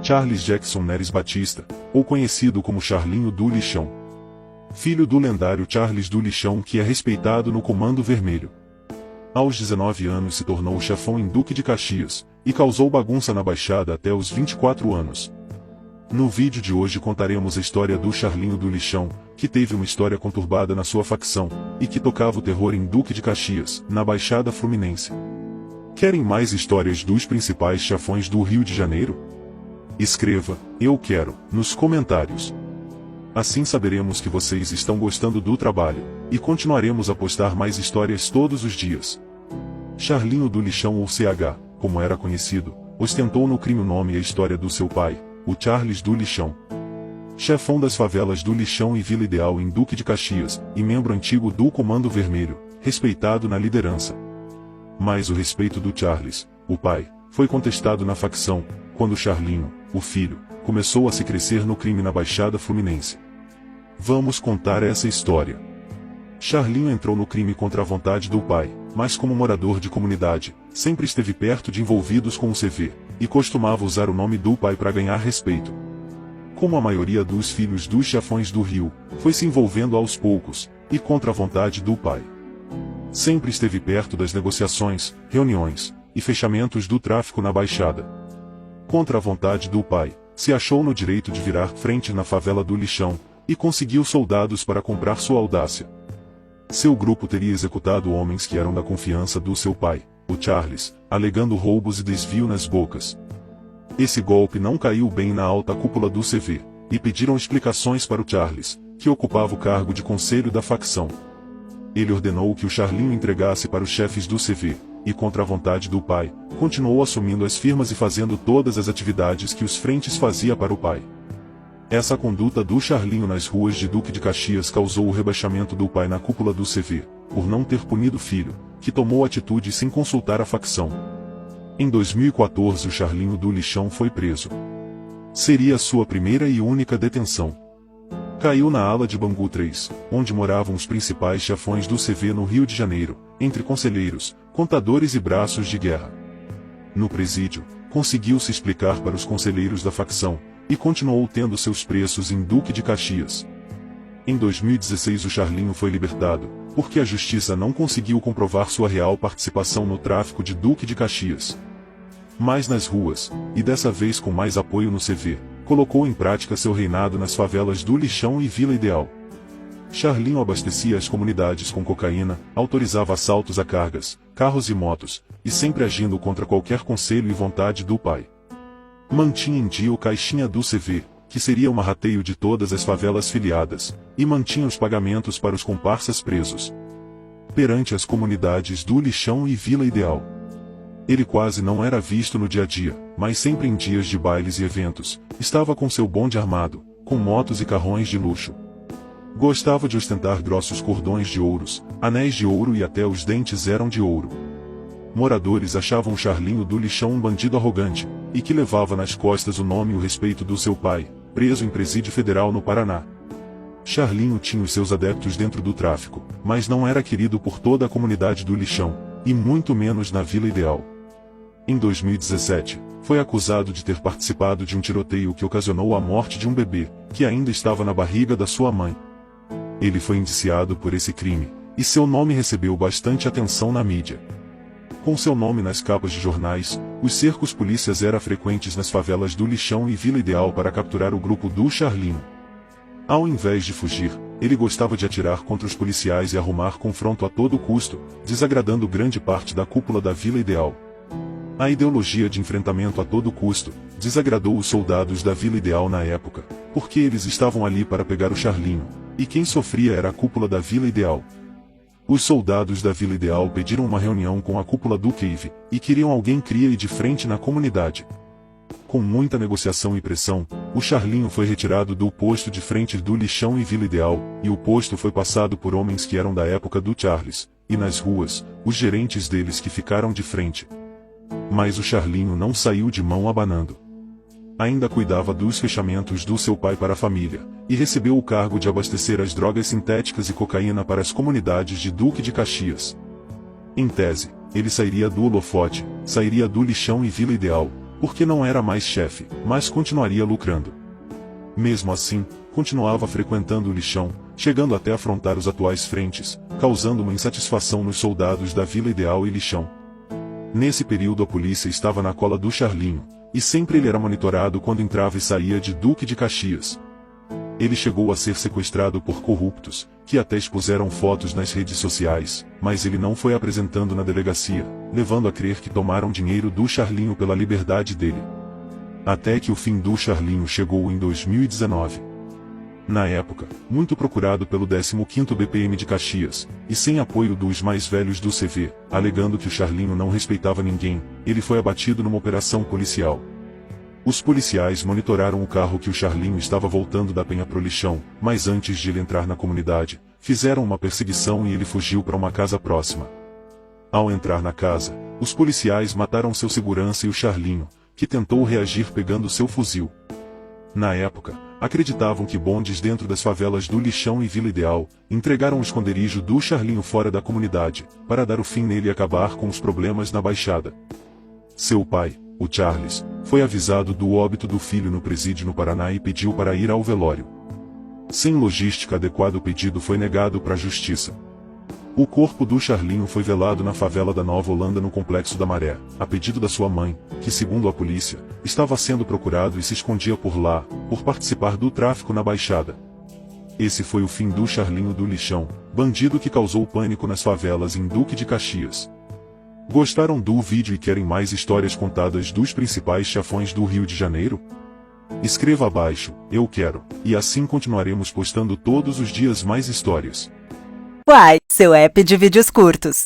Charles Jackson Neres Batista, ou conhecido como Charlinho do Lixão. Filho do lendário Charles do Lixão, que é respeitado no Comando Vermelho. Aos 19 anos se tornou chefão em Duque de Caxias, e causou bagunça na Baixada até os 24 anos. No vídeo de hoje contaremos a história do Charlinho do Lixão, que teve uma história conturbada na sua facção, e que tocava o terror em Duque de Caxias, na Baixada Fluminense. Querem mais histórias dos principais chefões do Rio de Janeiro? Escreva, eu quero, nos comentários. Assim saberemos que vocês estão gostando do trabalho, e continuaremos a postar mais histórias todos os dias. Charlinho do Lixão, ou CH, como era conhecido, ostentou no crime o nome e a história do seu pai, o Charles do Lixão. Chefão das favelas do Lixão e Vila Ideal em Duque de Caxias, e membro antigo do Comando Vermelho, respeitado na liderança. Mas o respeito do Charles, o pai, foi contestado na facção, quando Charlinho, o filho, começou a se crescer no crime na Baixada Fluminense. Vamos contar essa história. Charlinho entrou no crime contra a vontade do pai, mas como morador de comunidade, sempre esteve perto de envolvidos com o CV, e costumava usar o nome do pai para ganhar respeito. Como a maioria dos filhos dos chefões do Rio, foi se envolvendo aos poucos, e contra a vontade do pai. Sempre esteve perto das negociações, reuniões, e fechamentos do tráfico na Baixada. Contra a vontade do pai, se achou no direito de virar frente na favela do Lixão, e conseguiu soldados para comprar sua audácia. Seu grupo teria executado homens que eram da confiança do seu pai, o Charles, alegando roubos e desvio nas bocas. Esse golpe não caiu bem na alta cúpula do CV, e pediram explicações para o Charles, que ocupava o cargo de conselho da facção. Ele ordenou que o Charlinho entregasse para os chefes do CV, e contra a vontade do pai, continuou assumindo as firmas e fazendo todas as atividades que os frentes fazia para o pai. Essa conduta do Charlinho nas ruas de Duque de Caxias causou o rebaixamento do pai na cúpula do CV, por não ter punido o filho, que tomou atitude sem consultar a facção. Em 2014 o Charlinho do Lixão foi preso. Seria sua primeira e única detenção. Caiu na ala de Bangu 3, onde moravam os principais chefões do CV no Rio de Janeiro, entre conselheiros, contadores e braços de guerra. No presídio, conseguiu se explicar para os conselheiros da facção, e continuou tendo seus preços em Duque de Caxias. Em 2016 o Charlinho foi libertado, porque a justiça não conseguiu comprovar sua real participação no tráfico de Duque de Caxias. Mas nas ruas, e dessa vez com mais apoio no CV, colocou em prática seu reinado nas favelas do Lixão e Vila Ideal. Charlinho abastecia as comunidades com cocaína, autorizava assaltos a cargas, carros e motos, e sempre agindo contra qualquer conselho e vontade do pai. Mantinha em dia o caixinha do CV, que seria o marrateio de todas as favelas filiadas, e mantinha os pagamentos para os comparsas presos. Perante as comunidades do Lixão e Vila Ideal, ele quase não era visto no dia a dia, mas sempre em dias de bailes e eventos, estava com seu bonde armado, com motos e carrões de luxo. Gostava de ostentar grossos cordões de ouros, anéis de ouro e até os dentes eram de ouro. Moradores achavam Charlinho do Lixão um bandido arrogante, e que levava nas costas o nome e o respeito do seu pai, preso em presídio federal no Paraná. Charlinho tinha os seus adeptos dentro do tráfico, mas não era querido por toda a comunidade do Lixão, e muito menos na Vila Ideal. Em 2017, foi acusado de ter participado de um tiroteio que ocasionou a morte de um bebê, que ainda estava na barriga da sua mãe. Ele foi indiciado por esse crime, e seu nome recebeu bastante atenção na mídia. Com seu nome nas capas de jornais, os cercos polícias eram frequentes nas favelas do Lixão e Vila Ideal para capturar o grupo do Charlinho. Ao invés de fugir, ele gostava de atirar contra os policiais e arrumar confronto a todo custo, desagradando grande parte da cúpula da Vila Ideal. A ideologia de enfrentamento a todo custo desagradou os soldados da Vila Ideal na época, porque eles estavam ali para pegar o Charlinho, e quem sofria era a cúpula da Vila Ideal. Os soldados da Vila Ideal pediram uma reunião com a cúpula do Cave, e queriam alguém cria e de frente na comunidade. Com muita negociação e pressão, o Charlinho foi retirado do posto de frente do Lixão e Vila Ideal, e o posto foi passado por homens que eram da época do Charles, e nas ruas, os gerentes deles que ficaram de frente. Mas o Charlinho não saiu de mão abanando. Ainda cuidava dos fechamentos do seu pai para a família, e recebeu o cargo de abastecer as drogas sintéticas e cocaína para as comunidades de Duque de Caxias. Em tese, ele sairia do holofote, sairia do Lixão e Vila Ideal, porque não era mais chefe, mas continuaria lucrando. Mesmo assim, continuava frequentando o lixão, chegando até afrontar os atuais frentes, causando uma insatisfação nos soldados da Vila Ideal e Lixão. Nesse período a polícia estava na cola do Charlinho, e sempre ele era monitorado quando entrava e saía de Duque de Caxias. Ele chegou a ser sequestrado por corruptos, que até expuseram fotos nas redes sociais, mas ele não foi apresentando na delegacia, levando a crer que tomaram dinheiro do Charlinho pela liberdade dele. Até que o fim do Charlinho chegou em 2019. Na época, muito procurado pelo 15º BPM de Caxias, e sem apoio dos mais velhos do CV, alegando que o Charlinho não respeitava ninguém, ele foi abatido numa operação policial. Os policiais monitoraram o carro que o Charlinho estava voltando da Penha pro lixão, mas antes de ele entrar na comunidade, fizeram uma perseguição e ele fugiu para uma casa próxima. Ao entrar na casa, os policiais mataram seu segurança e o Charlinho, que tentou reagir pegando seu fuzil. Na época, acreditavam que bondes dentro das favelas do Lixão e Vila Ideal entregaram o esconderijo do Charlinho fora da comunidade, para dar o fim nele e acabar com os problemas na Baixada. Seu pai, o Charles, foi avisado do óbito do filho no presídio no Paraná e pediu para ir ao velório. Sem logística adequada, o pedido foi negado para a justiça. O corpo do Charlinho foi velado na favela da Nova Holanda no Complexo da Maré, a pedido da sua mãe, que segundo a polícia, estava sendo procurado e se escondia por lá, por participar do tráfico na Baixada. Esse foi o fim do Charlinho do Lixão, bandido que causou pânico nas favelas em Duque de Caxias. Gostaram do vídeo e querem mais histórias contadas dos principais chefões do Rio de Janeiro? Escreva abaixo, eu quero, e assim continuaremos postando todos os dias mais histórias. Uai, seu app de vídeos curtos.